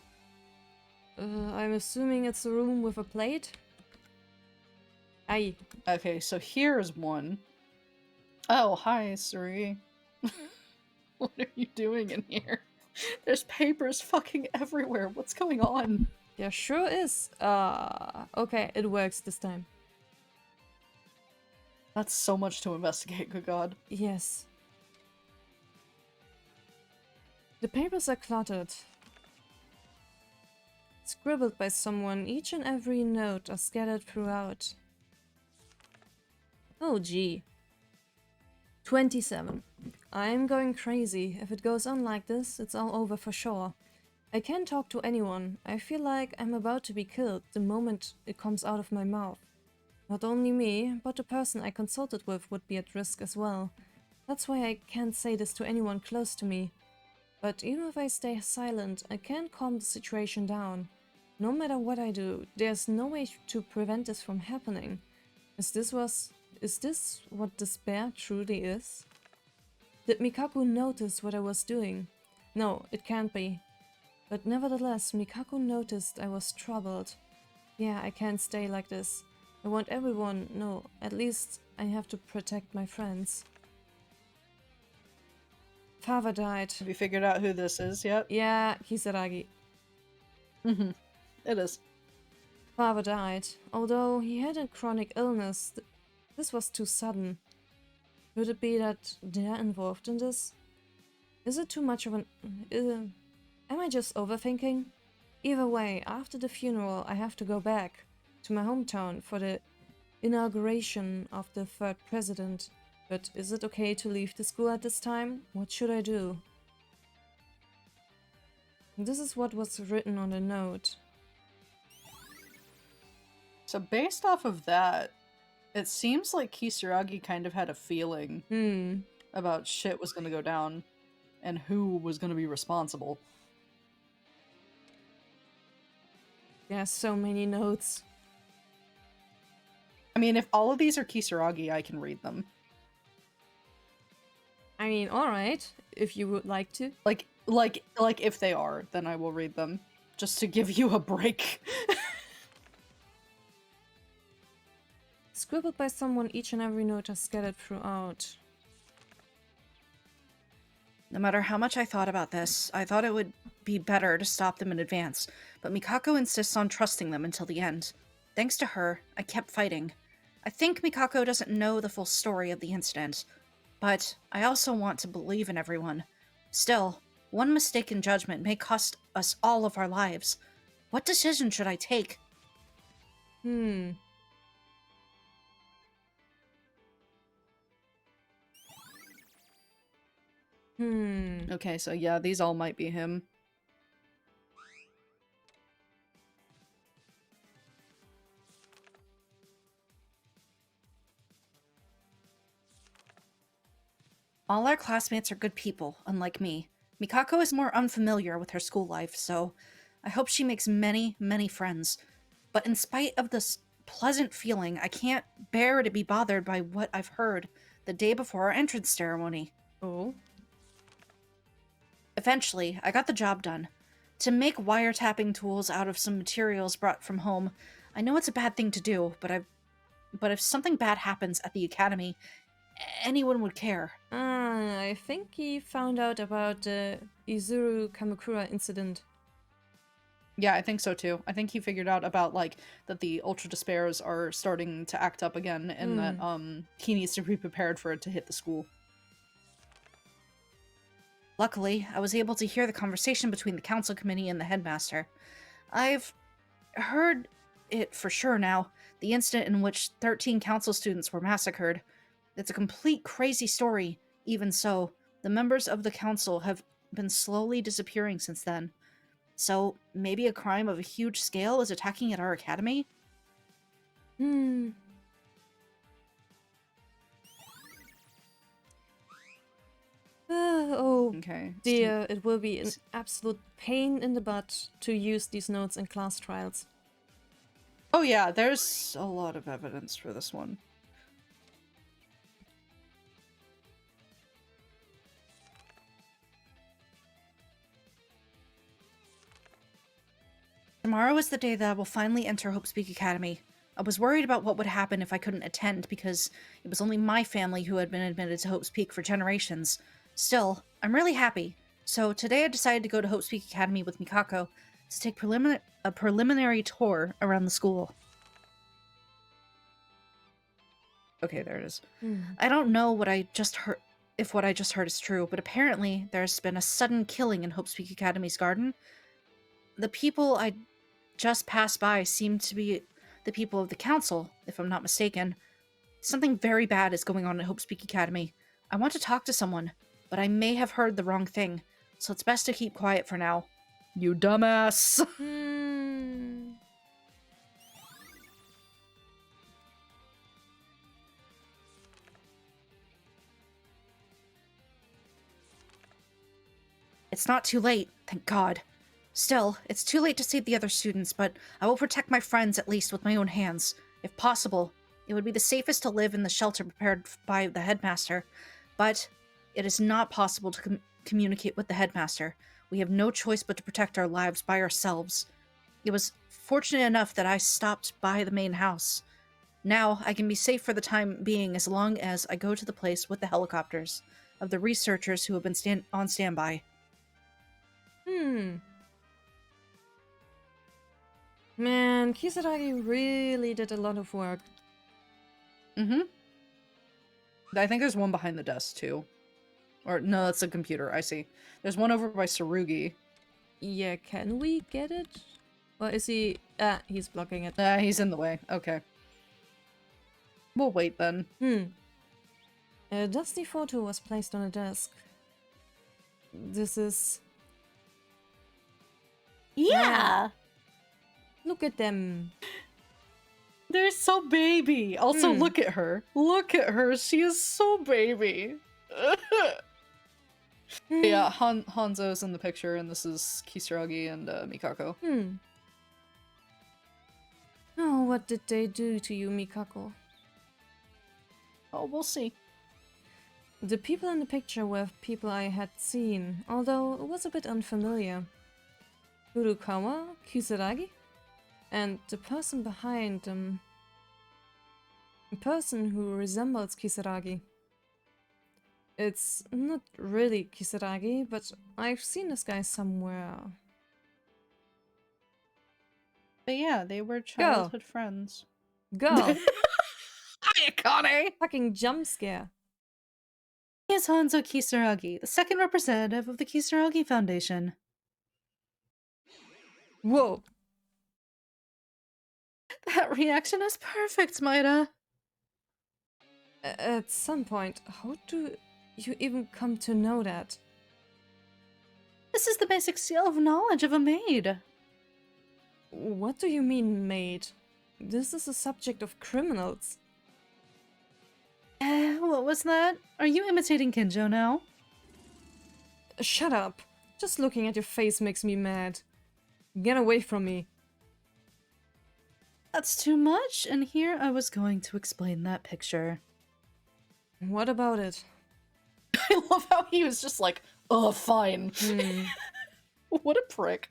S1: I'm assuming it's a room with a plate. Aye.
S2: Okay, so here's one. Oh, hi, Suri. What are you doing in here? There's papers fucking everywhere. What's going on?
S1: Yeah, sure is. Okay, it works this time.
S2: That's so much to investigate, good god.
S1: Yes. The papers are cluttered. Scribbled by someone, each and every note are scattered throughout. Oh gee. 27. I'm going crazy. If it goes on like this, it's all over for sure. I can't talk to anyone. I feel like I'm about to be killed the moment it comes out of my mouth. Not only me, but the person I consulted with would be at risk as well. That's why I can't say this to anyone close to me. But even if I stay silent, I can't calm the situation down. No matter what I do, there's no way to prevent this from happening. Is this what despair truly is? Did Mikaku notice what I was doing? No, it can't be. But nevertheless, Mikaku noticed I was troubled. Yeah, I can't stay like this. I want everyone, no, at least I have to protect my friends. Father died.
S2: Have you figured out who this is yet?
S1: Yeah, Kisaragi.
S2: Mm-hmm. It is.
S1: Father died. Although he had a chronic illness, this was too sudden. Could it be that they're involved in this? Is it too much of an... am I just overthinking? Either way, after the funeral I have to go back to my hometown for the inauguration of the third president. But is it okay to leave the school at this time? What should I do? This is what was written on the note.
S2: So based off of that, it seems like Kisaragi kind of had a feeling about shit was gonna go down and who was gonna be responsible.
S1: Yeah, so many notes.
S2: I mean, if all of these are Kisaragi, I can read them.
S1: I mean, alright, if you would like to.
S2: Like if they are, then I will read them. Just to give you a break.
S1: Scribbled by someone, each and every note is scattered throughout.
S4: No matter how much I thought about this, I thought it would be better to stop them in advance, but Mikako insists on trusting them until the end. Thanks to her, I kept fighting. I think Mikako doesn't know the full story of the incident, but I also want to believe in everyone. Still, one mistaken judgment may cost us all of our lives. What decision should I take?
S2: Okay, so yeah, these all might be him.
S4: All our classmates are good people, unlike me. Mikako is more unfamiliar with her school life, so I hope she makes many, many friends. But in spite of this pleasant feeling, I can't bear to be bothered by what I've heard the day before our entrance ceremony.
S1: Oh?
S4: Eventually, I got the job done. To make wiretapping tools out of some materials brought from home, I know it's a bad thing to do, but if something bad happens at the academy, anyone would care.
S1: I think he found out about the Izuru Kamakura incident.
S2: Yeah, I think so too. I think he figured out about like that the Ultra Despairs are starting to act up again and that he needs to be prepared for it to hit the school.
S4: Luckily, I was able to hear the conversation between the council committee and the headmaster. I've heard it for sure now, the incident in which 13 council students were massacred. It's a complete crazy story. Even so, the members of the council have been slowly disappearing since then. So maybe a crime of a huge scale is attacking at our academy?
S1: Hmm. Oh
S4: Okay.
S1: dear, it will be an absolute pain in the butt to use these notes in class trials.
S4: Oh yeah, there's a lot of evidence for this one. Tomorrow is the day that I will finally enter Hope's Peak Academy. I was worried about what would happen if I couldn't attend because it was only my family who had been admitted to Hope's Peak for generations. Still, I'm really happy. So today I decided to go to Hope's Peak Academy with Mikako to take a preliminary tour around the school. Okay, there it is. I don't know what I just heard, if what I just heard is true, but apparently there's been a sudden killing in Hope's Peak Academy's garden. The people I just passed by seem to be the people of the council, if I'm not mistaken. Something very bad is going on at Hope's Peak Academy. I want to talk to someone, but I may have heard the wrong thing, so it's best to keep quiet for now. You dumbass! It's not too late, thank God. Still, it's too late to save the other students, but I will protect my friends at least with my own hands. If possible, it would be the safest to live in the shelter prepared by the headmaster, but it is not possible to communicate with the headmaster. We have no choice but to protect our lives by ourselves. It was fortunate enough that I stopped by the main house. Now, I can be safe for the time being as long as I go to the place with the helicopters of the researchers who have been on standby.
S1: Man, Kisaragi really did a lot of work.
S4: I think there's one behind the desk, too. Or, no, that's a computer, I see. There's one over by Tsurugi.
S1: Yeah, can we get it? Or is he... he's blocking it.
S4: He's in the way. Okay. We'll wait, then.
S1: A dusty photo was placed on a desk. This is...
S3: Yeah!
S1: Look at them.
S2: They're so baby. Also, look at her. Look at her. She is so baby. Yeah, Hanzo's in the picture, and this is Kisaragi and Mikako.
S1: Oh, what did they do to you, Mikako?
S2: Oh, we'll see.
S1: The people in the picture were people I had seen, although it was a bit unfamiliar. Furukawa, Kisaragi, and the person behind them. A person who resembles Kisaragi. It's not really Kisaragi, but I've seen this guy somewhere.
S2: But yeah, they were childhood friends.
S1: Go!
S2: Ayakane!
S1: Fucking jump scare.
S2: He is Hanzo Kisaragi, the second representative of the Kisaragi Foundation.
S1: Whoa!
S2: That reaction is perfect, Maida.
S1: At some point, how do you even come to know that?
S2: This is the basic skill of knowledge of a maid.
S1: What do you mean, maid? This is a subject of criminals.
S2: What was that? Are you imitating Kinjo now?
S1: Shut up. Just looking at your face makes me mad. Get away from me.
S2: That's too much, and here I was going to explain that picture.
S1: What about it?
S2: I love how he was just like, oh, fine. What a prick.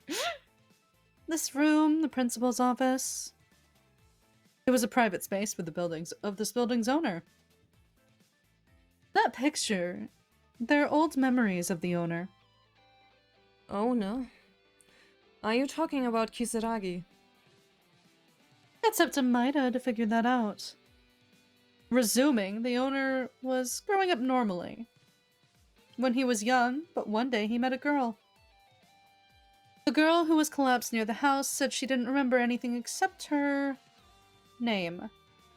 S2: This room, the principal's office. It was a private space with the buildings of this building's owner. That picture, they're old memories of the owner.
S1: Oh no. Are you talking about Kisaragi?
S2: It's up to Maida to figure that out. Resuming, the owner was growing up normally. When he was young, but one day he met a girl. The girl who was collapsed near the house said she didn't remember anything except her name,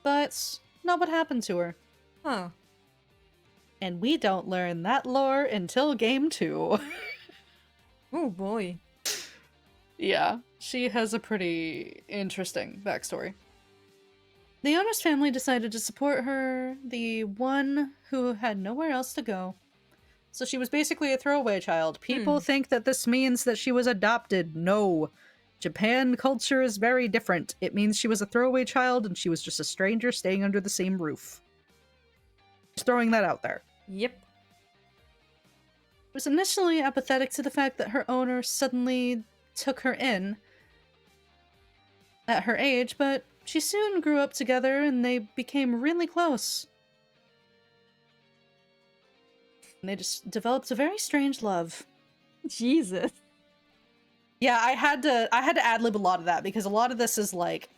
S2: but not what happened to her.
S1: Huh.
S2: And we don't learn that lore until game 2.
S1: Oh boy.
S2: Yeah, she has a pretty interesting backstory. The owner's family decided to support her, the one who had nowhere else to go. So she was basically a throwaway child. People think that this means that she was adopted. No. Japan culture is very different. It means she was a throwaway child and she was just a stranger staying under the same roof. Just throwing that out there.
S1: Yep.
S2: Was initially apathetic to the fact that her owner suddenly took her in at her age, but she soon grew up together and they became really close. And they just developed a very strange love.
S1: Jesus.
S2: Yeah, I had to ad-lib a lot of that because a lot of this is like,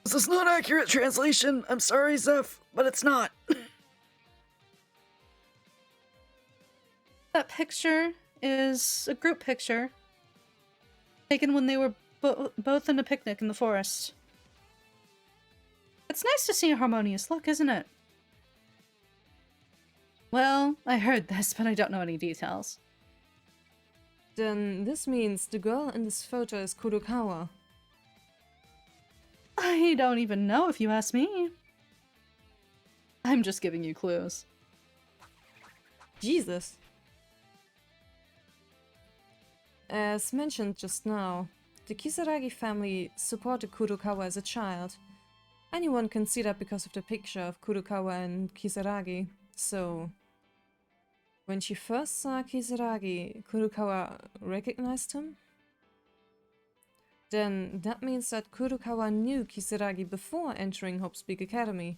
S2: this is not accurate translation. I'm sorry, Zeph, but it's not. That picture is a group picture taken when they were both on a picnic in the forest. It's nice to see a harmonious look, isn't it? Well, I heard this, but I don't know any details.
S1: Then this means the girl in this photo is Kurokawa.
S2: I don't even know if you ask me. I'm just giving you clues.
S1: Jesus. As mentioned just now, the Kisaragi family supported Kurokawa as a child. Anyone can see that because of the picture of Kurokawa and Kisaragi. So, when she first saw Kisaragi, Kurokawa recognized him? Then that means that Kurokawa knew Kisaragi before entering Hope's Academy.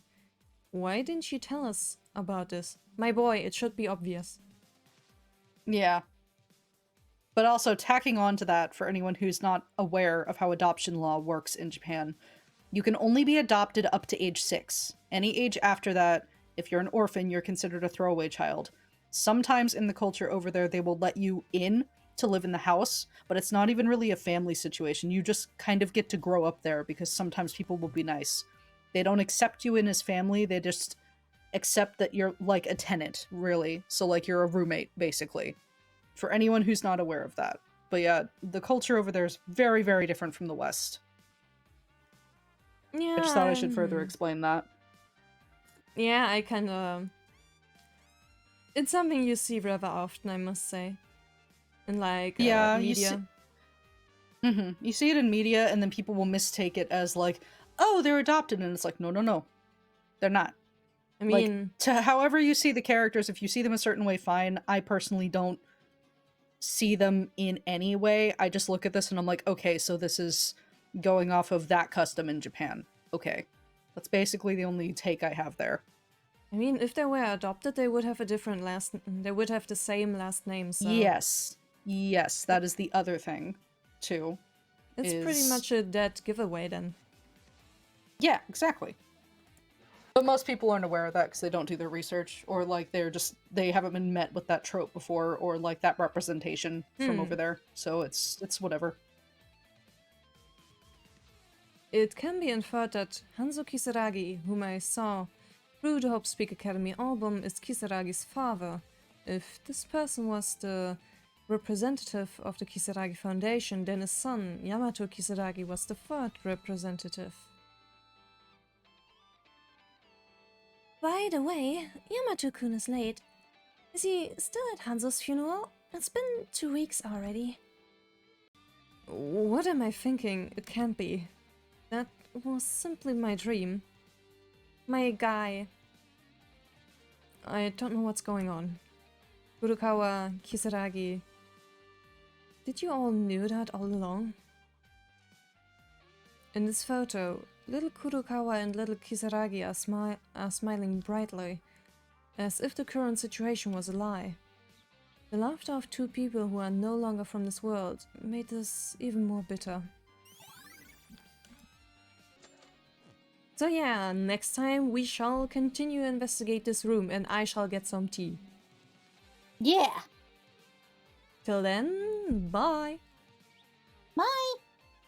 S1: Why didn't she tell us about this? My boy, it should be obvious.
S2: Yeah. But also tacking on to that, for anyone who's not aware of how adoption law works in Japan, you can only be adopted up to age 6. Any age after that, if you're an orphan, you're considered a throwaway child. Sometimes in the culture over there, they will let you in to live in the house, but it's not even really a family situation. You just kind of get to grow up there because sometimes people will be nice. They don't accept you in as family, they just accept that you're like a tenant, really. So like you're a roommate, basically. For anyone who's not aware of that. But yeah, the culture over there is very, very different from the West.
S1: Yeah.
S2: I just thought I should further explain that.
S1: Yeah, I kinda... It's something you see rather often, I must say. In like media.
S2: You see it in media and then people will mistake it as like, oh, they're adopted, and it's like, no, no, no. They're not.
S1: I mean...
S2: Like, to however you see the characters, if you see them a certain way, fine. I personally don't see them in any way. I just look at this and I'm like, okay, so this is going off of that custom in Japan. Okay. That's basically the only take I have there.
S1: I mean, if they were adopted, they would have a different last... They would have the same last name, so...
S2: Yes. Yes, that is the other thing, too.
S1: It's pretty much a dead giveaway, then.
S2: Yeah, exactly. But most people aren't aware of that because they don't do their research, or like they haven't been met with that trope before, or like that representation from over there. So it's whatever.
S1: It can be inferred that Hanzo Kisaragi, whom I saw through the Hope's Academy album, is Kisaragi's father. If this person was the representative of the Kisaragi Foundation, then his son, Yamato Kisaragi, was the third representative.
S3: By the way, Yamato-kun is late. Is he still at Hanzo's funeral? It's been 2 weeks already.
S1: What am I thinking? It can't be. That was simply my dream. My guy. I don't know what's going on. Kurokawa, Kisaragi. Did you all knew that all along? In this photo, little Kurokawa and little Kisaragi are smiling brightly, as if the current situation was a lie. The laughter of two people who are no longer from this world made this even more bitter. So yeah, next time we shall continue to investigate this room and I shall get some tea.
S3: Yeah.
S1: Till then, bye!
S3: Bye.